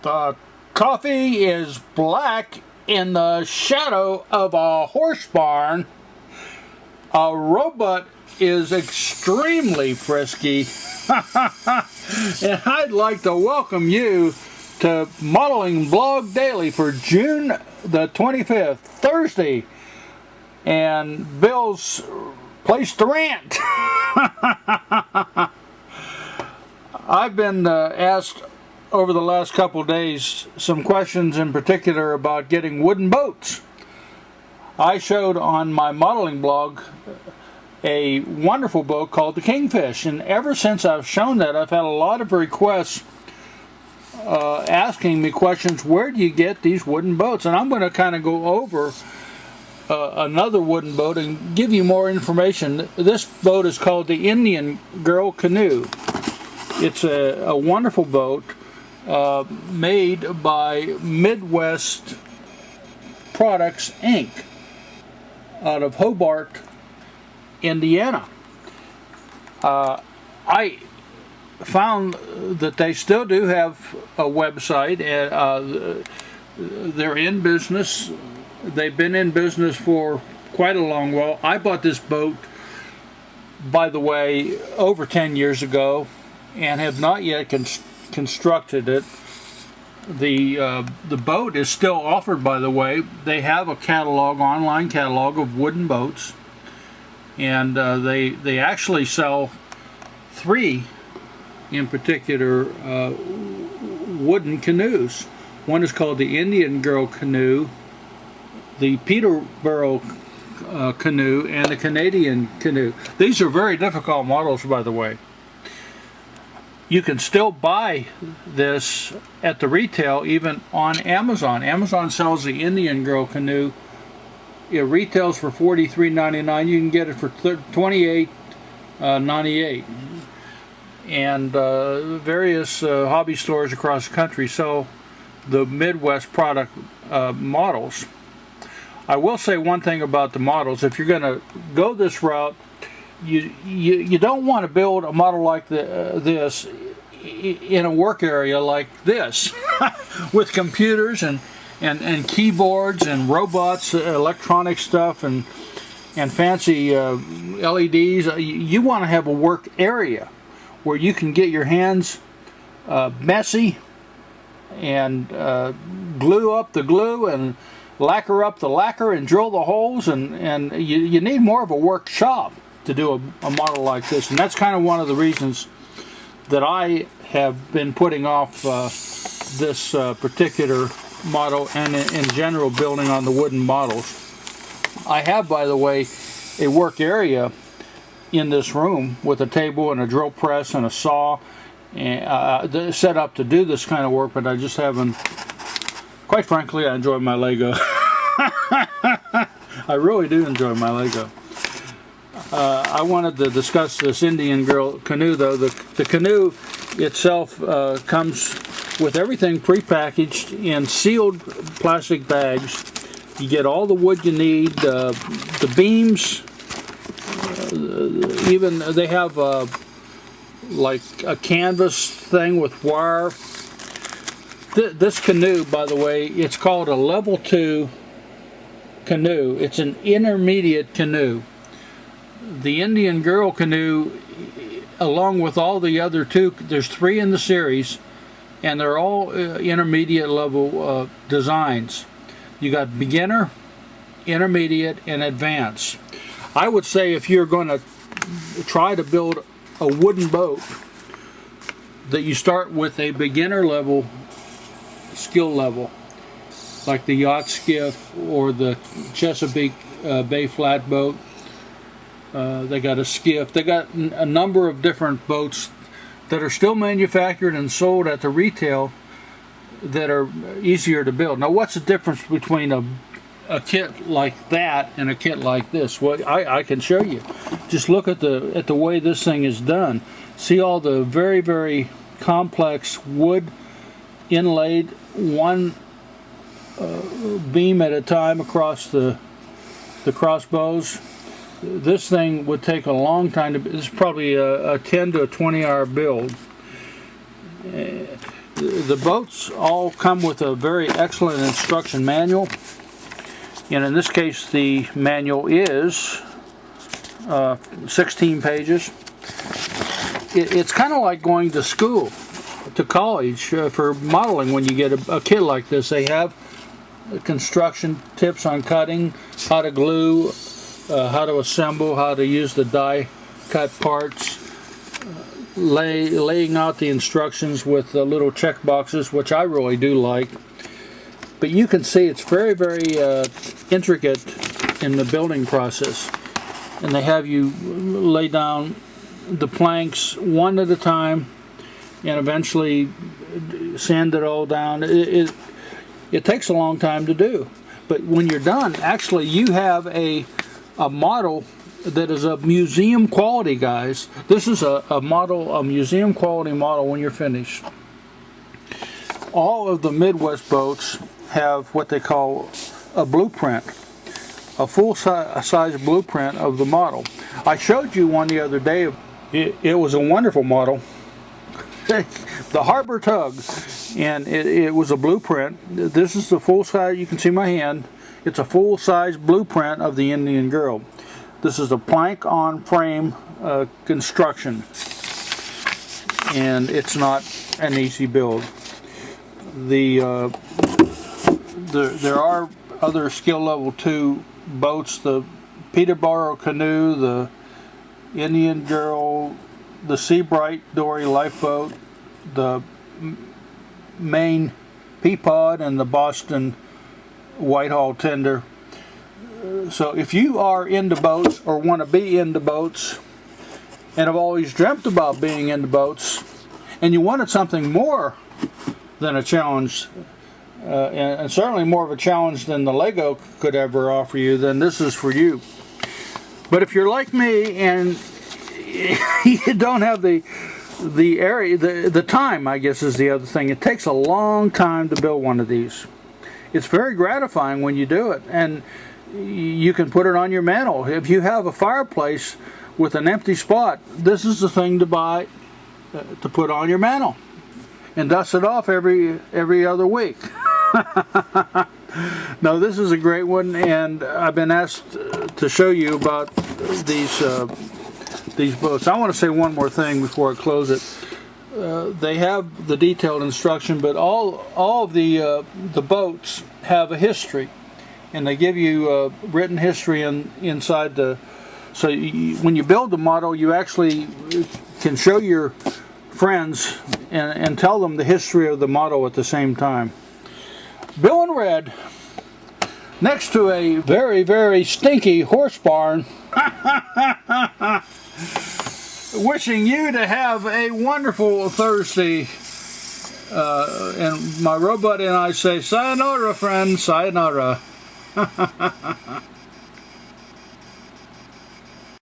The coffee is black in the shadow of a horse barn. A robot is extremely frisky. And I'd like to welcome you to Modeling Blog Daily for June the 25th, Thursday. And Bill's place to rant. I've been asked over the last couple days some questions in particular about getting wooden boats. I showed on my modeling blog a wonderful boat called the Kingfish, and ever since I've shown that, I've had a lot of requests asking me questions, where do you get these wooden boats? And I'm going to kind of go over another wooden boat and give you more information. This boat is called the Indian Girl Canoe. It's a wonderful boat made by Midwest Products Inc. out of Hobart, Indiana. I found that they still do have a website, and they're in business. They've been in business for quite a long while. I bought this boat, by the way, over 10 years ago and have not yet constructed it. The boat is still offered, by the way. They have a catalog, online catalog of wooden boats, and they actually sell 3 in particular wooden canoes. One is called the Indian Girl Canoe, the Peterborough Canoe, and the Canadian Canoe. These are very difficult models, by the way. You can still buy this at the retail, even on Amazon. Amazon sells the Indian Girl Canoe. It retails for $43.99. You can get it for $28.98. And various hobby stores across the country sell the Midwest product models. I will say one thing about the models. If you're going to go this route, you don't want to build a model like this in a work area like this with computers and keyboards and robots, electronic stuff, and fancy LEDs. You want to have a work area where you can get your hands messy and glue up the glue and lacquer up the lacquer and drill the holes, and you need more of a workshop to do a model like this. And that's kind of one of the reasons that I have been putting off this particular model, and in general building on the wooden models. I have, by the way, a work area in this room with a table and a drill press and a saw set up to do this kind of work, but I just haven't. Quite frankly, I enjoy my Lego. I really do enjoy my Lego. I wanted to discuss this Indian Girl Canoe, though. The canoe itself comes with everything prepackaged in sealed plastic bags. You get all the wood you need, the beams. Even they have like a canvas thing with wire. This canoe, by the way, it's called a level 2 canoe. It's an intermediate canoe. The Indian Girl Canoe, along with all the other 2, there's 3 in the series, and they're all intermediate level designs. You got beginner, intermediate, and advanced. I would say if you're going to try to build a wooden boat, that you start with a beginner level skill level, like the yacht skiff or the Chesapeake Bay flatboat. They got a skiff. They got a number of different boats that are still manufactured and sold at the retail that are easier to build. Now, what's the difference between a kit like that and a kit like this? Well, I can show you. Just look at the way this thing is done. See all the very, very complex wood inlaid, one beam at a time across the crossbows. This thing would take a long time to. This is probably a 10 to 20 hour build. The boats all come with a very excellent instruction manual, and in this case the manual is 16 pages. It's kind of like going to school, to college for modeling. When you get a kit like this, they have construction tips on cutting, how to glue, how to assemble, how to use the die cut parts, laying out the instructions with the little check boxes, which I really do like. But you can see it's very, very intricate in the building process. And they have you lay down the planks one at a time and eventually sand it all down. It takes a long time to do. But when you're done, actually you have a model that is a museum quality, guys. This is a museum quality model when you're finished. All of the Midwest boats have what they call a blueprint, a full-size blueprint of the model. I showed you one the other day. It was a wonderful model. The Harbor Tug, and it was a blueprint. This is the full-size. You can see my hand. It's a full-size blueprint of the Indian Girl. This is a plank on frame construction, and it's not an easy build. There are other skill level 2 boats: the Peterborough Canoe, the Indian Girl, the Seabright Dory lifeboat, the Maine Peapod, and the Boston Whitehall tender. So if you are into boats or want to be into boats and have always dreamt about being into boats, and you wanted something more than a challenge, and certainly more of a challenge than the Lego could ever offer you, then this is for you. But if you're like me and you don't have the time, I guess is the other thing. It takes a long time to build one of these. It's very gratifying when you do it, and you can put it on your mantle. If you have a fireplace with an empty spot, this is the thing to buy to put on your mantle and dust it off every other week. No, this is a great one, and I've been asked to show you about these boats. I want to say one more thing before I close it. They have the detailed instruction, but all of the boats have a history, and they give you written history inside the. So when you build the model, you actually can show your friends and tell them the history of the model at the same time. Bill in red, next to a very, very stinky horse barn. Wishing you to have a wonderful Thursday. And my robot and I say, sayonara, friend, sayonara.